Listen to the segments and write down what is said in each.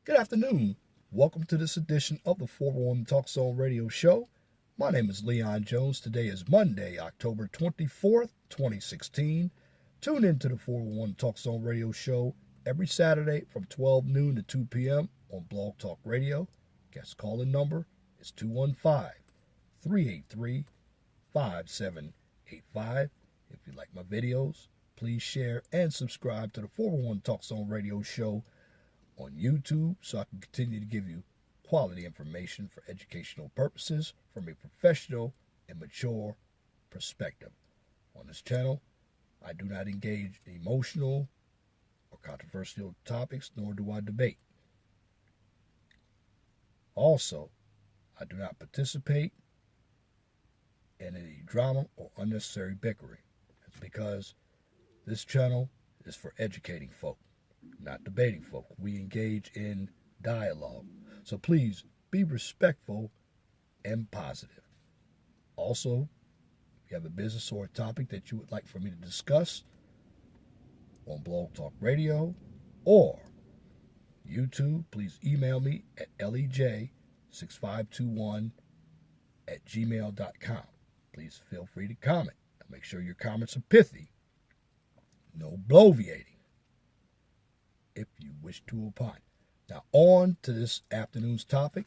Good afternoon. Welcome to this edition of the 401 Talk Zone Radio Show. My name is Leon Jones. Today is Monday, October 24th, 2016. Tune in to the 401 Talk Zone Radio Show every Saturday from 12 noon to 2 p.m. on Blog Talk Radio. Guest calling number is 215-383-5785. If you like my videos, please share and subscribe to the 401 Talk Zone Radio Show on YouTube so I can continue to give you quality information for educational purposes from a professional and mature perspective. On this channel, I do not engage in emotional or controversial topics, nor do I debate. Also, I do not participate in any drama or unnecessary bickering. It's because this channel is for educating folk, not debating folk. We engage in dialogue. So please be respectful and positive. Also, if you have a business or a topic that you would like for me to discuss on Blog Talk Radio or YouTube, please email me at lej6521@gmail.com. Please feel free to comment. Make sure your comments are pithy. No bloviating if you wish to opine. Now, on to this afternoon's topic.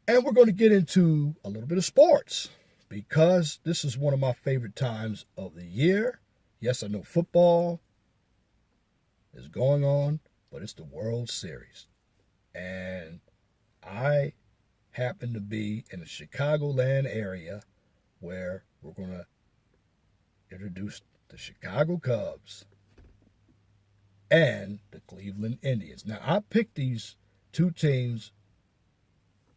And we're going to get into a little bit of sports because this is one of my favorite times of the year. Yes, I know football is going on, but it's the World Series. And I happen to be in the Chicagoland area where we're going to introduce the Chicago Cubs and the Cleveland Indians. Now, I picked these two teams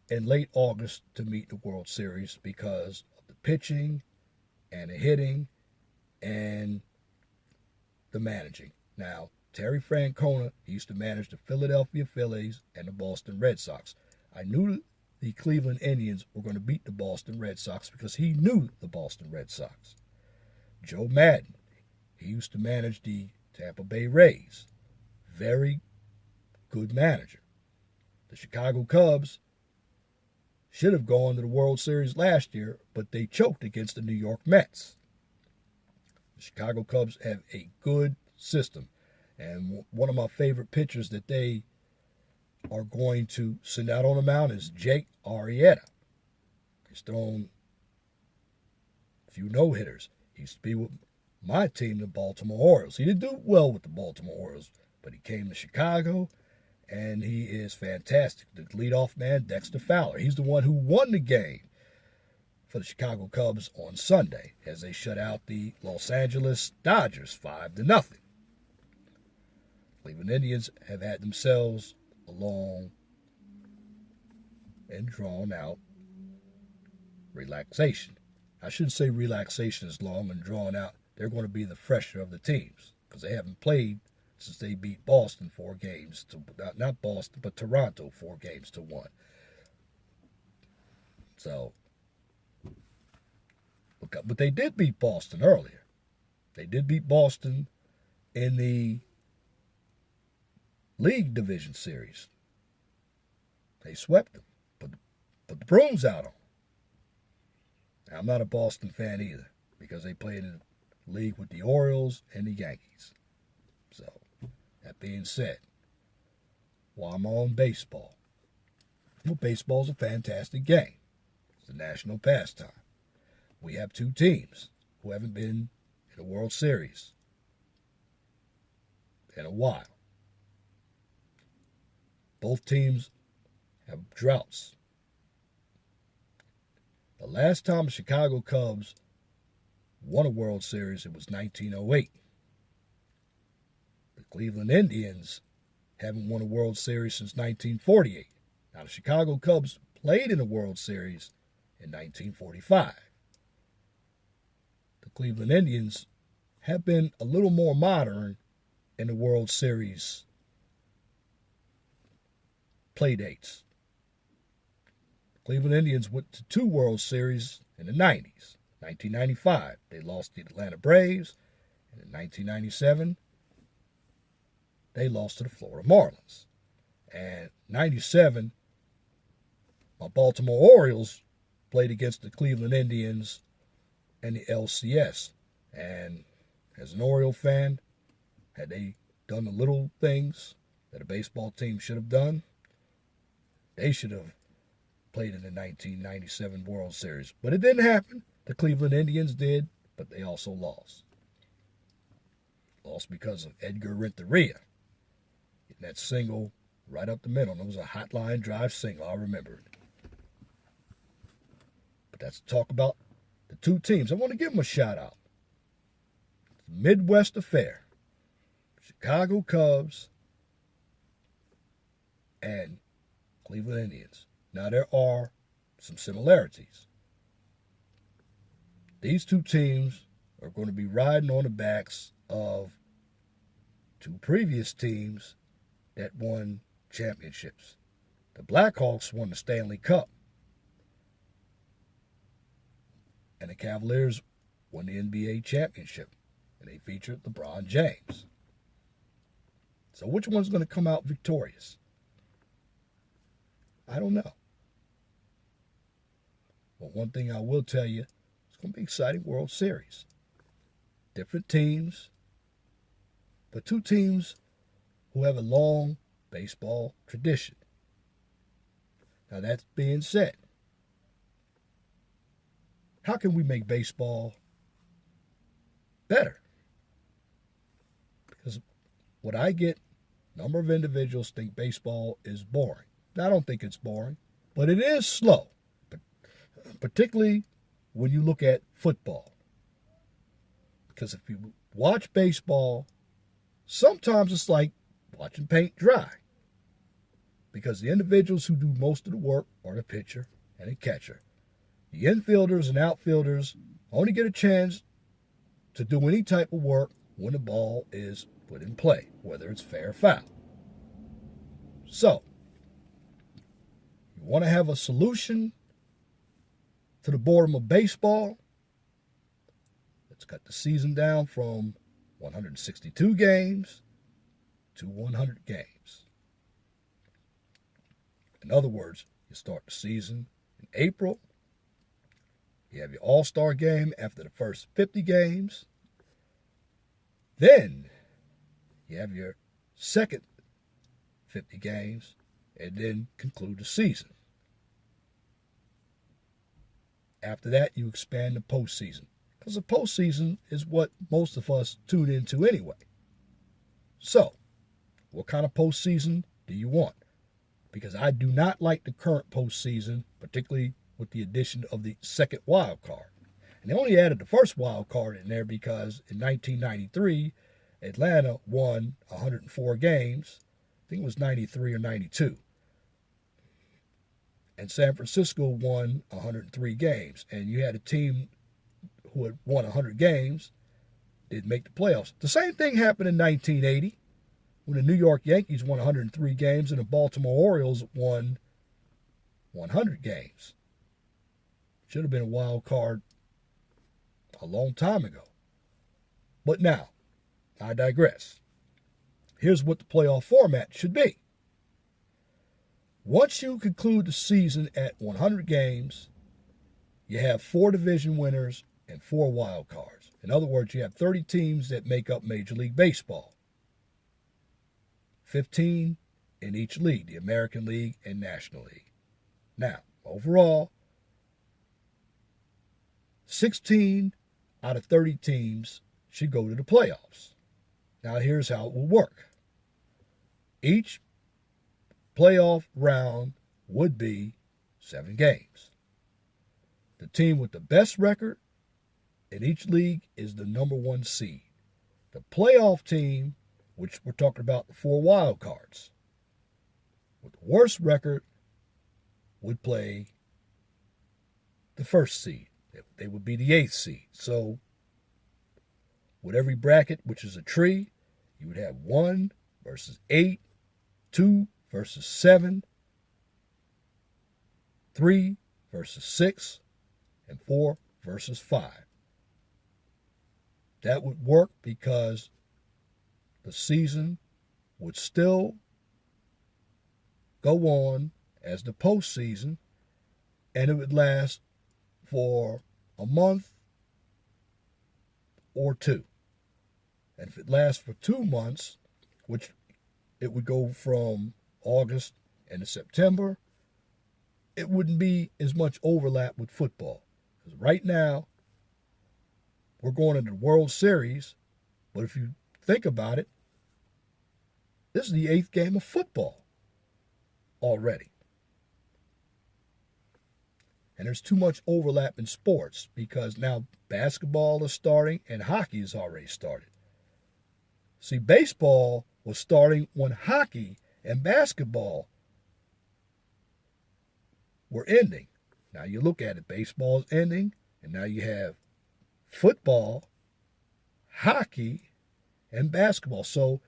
in late August to meet the World Series because of the pitching and the hitting and the managing. Now, Terry Francona, he used to manage the Philadelphia Phillies and the Boston Red Sox. I knew the Cleveland Indians were going to beat the Boston Red Sox because he knew the Boston Red Sox. Joe Madden, he used to manage the Tampa Bay Rays. Very good manager. The Chicago Cubs should have gone to the World Series last year, but they choked against the New York Mets. The Chicago Cubs have a good system. And one of my favorite pitchers that they are going to send out on the mound is Jake Arrieta. He's thrown a few no-hitters. He used to be with my team, the Baltimore Orioles. He didn't do well with the Baltimore Orioles, but he came to Chicago, and he is fantastic. The leadoff man, Dexter Fowler. He's the one who won the game for the Chicago Cubs on Sunday as they shut out the Los Angeles Dodgers 5-0. Cleveland Indians have had themselves a long and drawn-out relaxation. I shouldn't say relaxation is long and drawn out. They're going to be the fresher of the teams because they haven't played since they beat Boston 4 games to not Boston, but Toronto 4-1. So, but they did beat Boston earlier. They did beat Boston in the League Division Series. They swept them, put the brooms out on them. Now, I'm not a Boston fan either because they played in the league with the Orioles and the Yankees. So, that being said, while I'm on baseball, well, baseball's a fantastic game. It's a national pastime. We have two teams who haven't been in a World Series in a while. Both teams have droughts. The last time the Chicago Cubs won a World Series, it was 1908. The Cleveland Indians haven't won a World Series since 1948. Now, the Chicago Cubs played in a World Series in 1945. The Cleveland Indians have been a little more modern in the World Series play dates. Cleveland Indians went to 2 World Series in the 90s. 1995, they lost to the Atlanta Braves. And in 1997, they lost to the Florida Marlins. And 97, my Baltimore Orioles played against the Cleveland Indians and the LCS. And as an Oriole fan, had they done the little things that a baseball team should have done, they should have played in the 1997 World Series. But it didn't happen. The Cleveland Indians did, but they also lost. Lost because of Edgar Renteria. Getting that single right up the middle. It was a hotline drive single. I remember it. But that's talk about the two teams. I want to give them a shout out. It's a Midwest affair. Chicago Cubs and Cleveland Indians. Now, there are some similarities. These two teams are going to be riding on the backs of two previous teams that won championships. The Blackhawks won the Stanley Cup, and the Cavaliers won the NBA championship, and they featured LeBron James. So which one's going to come out victorious? I don't know. But one thing I will tell you, it's going to be an exciting World Series. Different teams, but two teams who have a long baseball tradition. Now, that being said, how can we make baseball better? Because what I get, a number of individuals think baseball is boring. Now, I don't think it's boring, but it is slow, particularly when you look at football. Because if you watch baseball, sometimes it's like watching paint dry. Because the individuals who do most of the work are the pitcher and the catcher. The infielders and outfielders only get a chance to do any type of work when the ball is put in play, whether it's fair or foul. So, you want to have a solution to the boredom of baseball? Let's cut the season down from 162 games to 100 games. In other words, you start the season in April. You have your All-Star game after the first 50 games. Then you have your second 50 games and then conclude the season. After that, you expand the postseason. Because the postseason is what most of us tune into anyway. So, what kind of postseason do you want? Because I do not like the current postseason, particularly with the addition of the second wild card. And they only added the first wild card in there because in 1993, Atlanta won 104 games. I think it was 93 or 92. And San Francisco won 103 games. And you had a team who had won 100 games, didn't make the playoffs. The same thing happened in 1980 when the New York Yankees won 103 games and the Baltimore Orioles won 100 games. Should have been a wild card a long time ago. But now, I digress. Here's what the playoff format should be. Once you conclude the season at 100 games, you have 4 division winners and 4 wild cards. In other words, you have 30 teams that make up Major League Baseball. 15 in each league, the American League and National League. Now, overall, 16 out of 30 teams should go to the playoffs. Now, here's how it will work. Each playoff round would be 7 games. The team with the best record in each league is the number 1 seed. The playoff team, which we're talking about the 4 wild cards, with the worst record would play the first seed. They would be the 8th seed. So with every bracket, which is a tree, you would have 1 versus 8, 2 versus 7, 3 versus 6, and 4 versus 5. That would work because the season would still go on as the postseason, and it would last for a month or two. And if it lasts for 2 months, which it would go from August into September, it wouldn't be as much overlap with football. Because right now, we're going into the World Series, but if you think about it, this is the 8th game of football already. And there's too much overlap in sports because now basketball is starting and hockey has already started. See, baseball was starting when hockey and basketball were ending. Now you look at it, baseball is ending, and now you have football, hockey, and basketball. So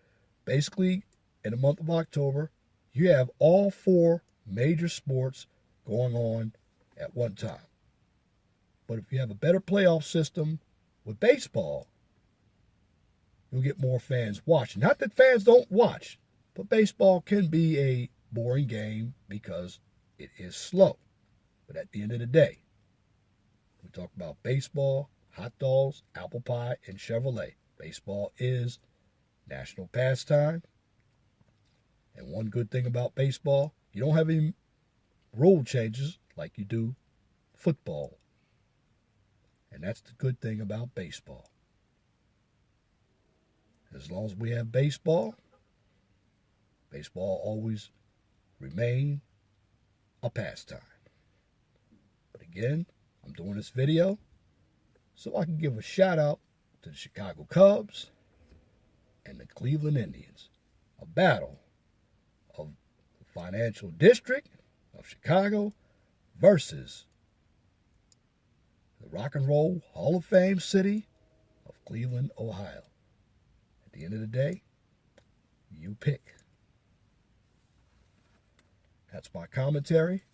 basically, in the month of October, you have all 4 major sports going on at one time. But if you have a better playoff system with baseball, you'll get more fans watching. Not that fans don't watch, but baseball can be a boring game because it is slow. But at the end of the day, we talk about baseball, hot dogs, apple pie, and Chevrolet. Baseball is national pastime. And one good thing about baseball, you don't have any rule changes like you do football. And that's the good thing about baseball. As long as we have baseball, baseball always remain a pastime. But again, I'm doing this video so I can give a shout out to the Chicago Cubs and the Cleveland Indians. A battle of the financial district of Chicago versus the Rock and Roll Hall of Fame city of Cleveland, Ohio. At the end of the day, you pick. That's my commentary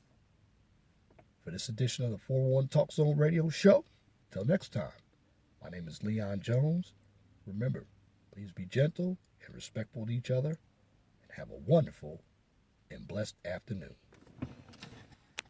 for this edition of the 401 Talk Zone Radio Show. Till next time, my name is Leon Jones. Remember, please be gentle and respectful to each other, and have a wonderful and blessed afternoon.